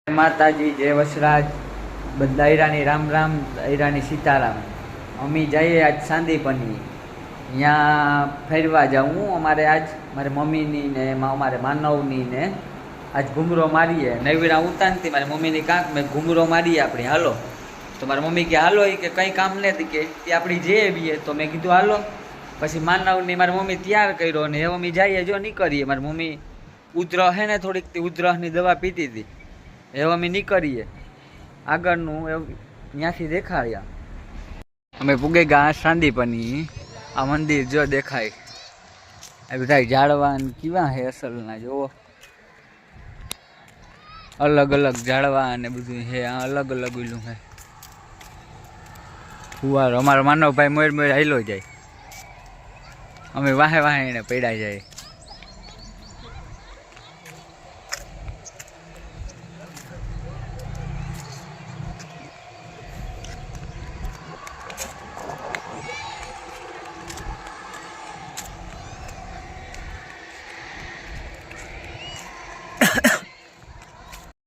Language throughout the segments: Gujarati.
માતાજી જય વસરાજ બધા હીરાની રામ રામ હીરાની સીતારામ. અમે જઈએ આજ સાંદીપની ત્યાં ફેરવા જાઉં. અમારે આજ મારે મમ્મીની ને અમારે માનવની ને આજ ઘૂમરો મારીએ. નવીરા ઉતાનથી મારી મમ્મીની કાંક મેં ઘૂમરો મારીએ આપણી હાલો. તો મારી મમ્મી કે હાલો એ કે કંઈ કામ નથી કે તે આપણી જે બીએ. તો મેં કીધું હાલો. પછી માનવની મારી મમ્મી તૈયાર કર્યો ને એ મમ્મી જઈએ જો નીકળીએ. મારી મમ્મી ઉધરસ હે ને થોડીક ઉધરસની દવા પીતી હતી એવા અમે નીકળીએ આગળનું ત્યાંથી દેખાડ્યા. અમે પૂગે ગયા સાંદીપની. આ મંદિર જો દેખાય આ બધા ઝાડવા કેવા હે અસલના જોવો. અલગ અલગ ઝાડવા અને બધું હે. આ અલગ અલગ ઓલું હે ફુવારો. અમારો માનવભાઈ મોર મોર હાઈલો જાય. અમે વાહે વાહે એને પડ્યા જાય.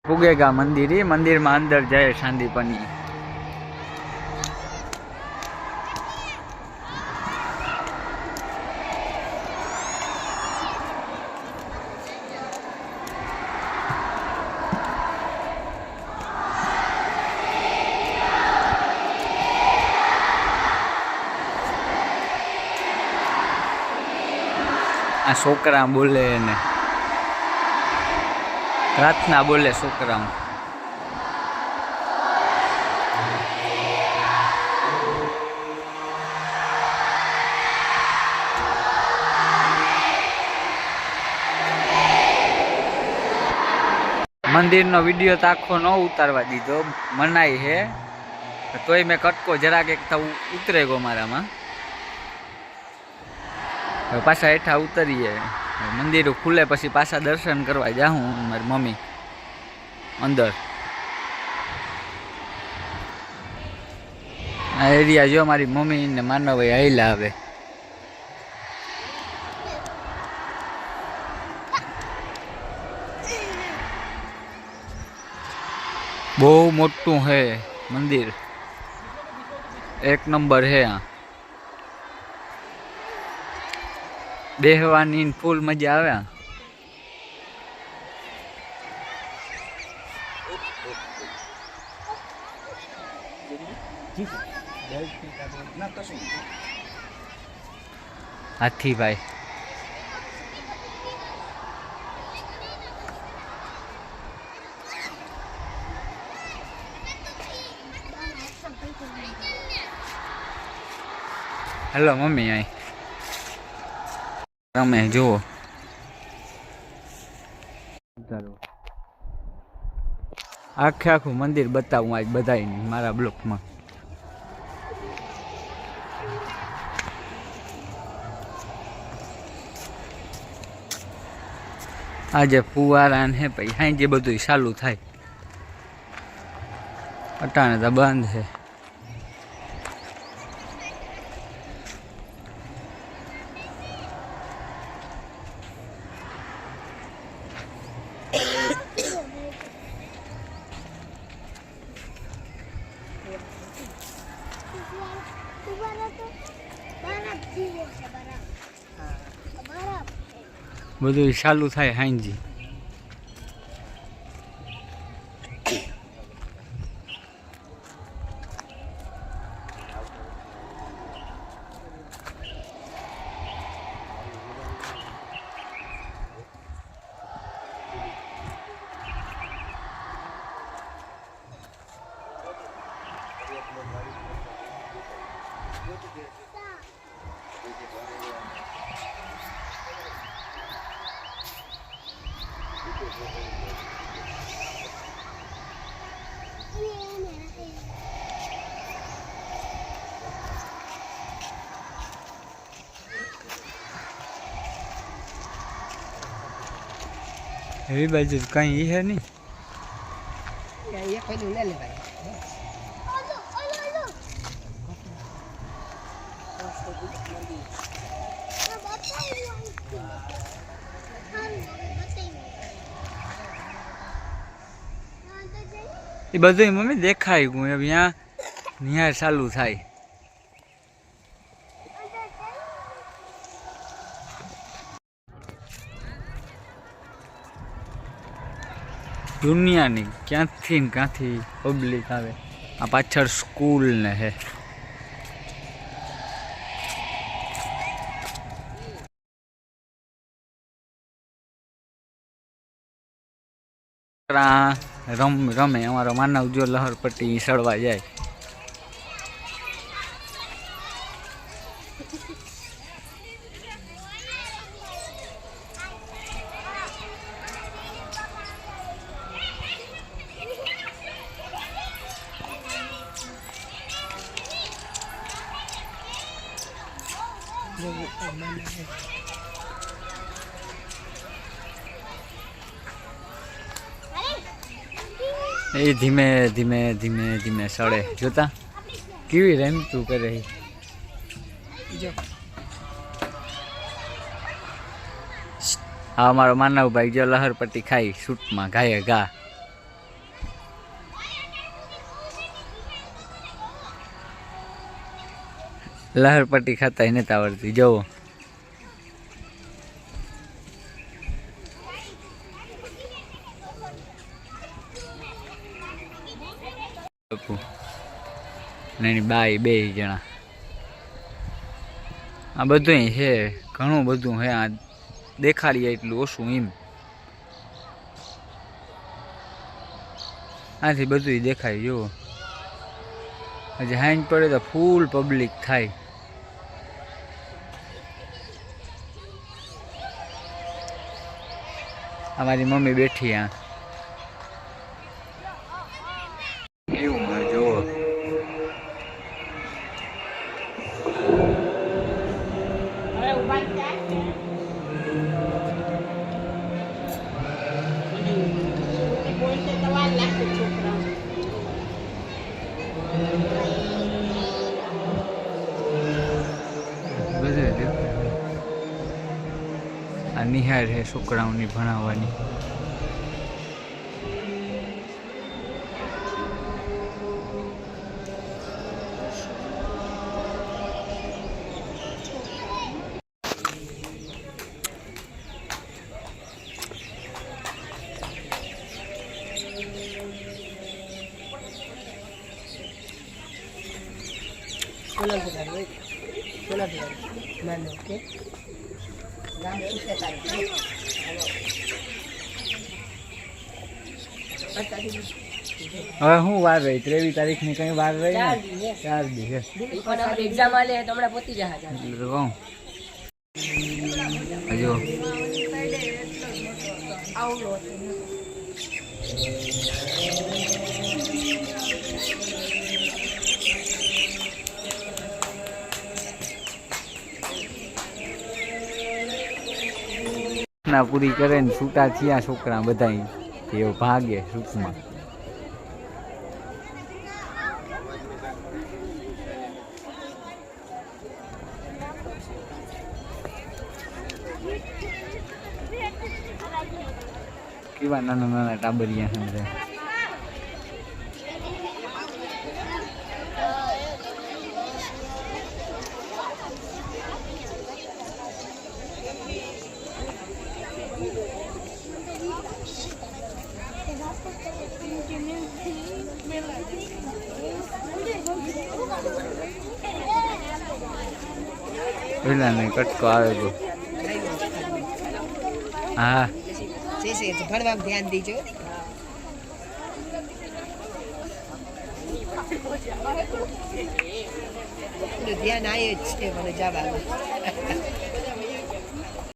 પુગેગા મંદિર. મંદિરમાં અંદર જાય સાંદીપની. આ છોકરા બોલે ને પ્રાર્થના બોલે છોકરાઓ. મંદિરનો વિડીયો તો આખો ન ઉતારવા દીધો, મનાઈ હે. તોય મેં કટકો જરાક એક થવું ઉતરે ગયો મારામાં. પાછા હેઠા ઉતરીએ. મંદિર ખુલે પછી પાછા દર્શન કરવા જાઉં મારી મમ્મી અંદર. આ એરિયા જો મારી મમ્મી ને માનવ હાઈલા આવે. બહુ મોટું હે મંદિર, એક નંબર હે. આ બેહવાની ફૂલ મજા આવે. હાથીભાઈ હેલો મમ્મી અહીં તમે જુઓ. આખે આખું મંદિર બતાવું આજ બધાયની મારા બ્લોકમાં. આજે ફુવારા ને પછી હાઈ જે બધું ચાલુ થાય. અટાણે તો બંધ છે. બધું ચાલુ થાય હાંજી. એવી બાજુ કઈ હે નહીં. એ બધું મમ્મી દેખાય ગયું હવે ત્યાં નિહાર ચાલુ થાય. દુનિયાની ક્યાંથી ને ક્યાંથી પબ્લિક આવે. આ પાછળ સ્કૂલ ને હે. રમે અમારો માનવ જો લહરપટ્ટી સળવા જાય. એ ધીમે ધીમે ધીમે ધીમે સળે. જોતા કેવી રમતું કરે. હા અમારો માનવભાઈ જો લહરપટ્ટી ખાઈ શૂટમાં ગાયે ગા. લહરપટ્ટી ખાતા નથી આવડતી. જોવો એની બાઈ 2 જણા. આ બધું છે, ઘણું બધું હે. આ દેખાડીએ એટલું ઓછું એમ. આથી બધું દેખાય. જુઓ હજી હાઈન પડે તો ફૂલ પબ્લિક થાય. અમારી મમ્મી બેઠી આ. એવું જુઓ આ નિહાર છે છોકરાઓની ભણાવવાની. હવે હું વાર રહી 23 તારીખની કઈ વાર રહી ને 4 દિવસ એક્ઝામ આલે તો હમણાં પતી જાય. હજો ના પૂરી કરે ને છૂટા થયા છોકરા બધા. એવો ભાગે સૂકમાં. કેવા નાના નાના ટાબરિયા સમજે. પેલા ને કટકો આવે તો હા ભણવામાં ધ્યાન દીજો. ધ્યાન આવે જ છે મને જવાનું.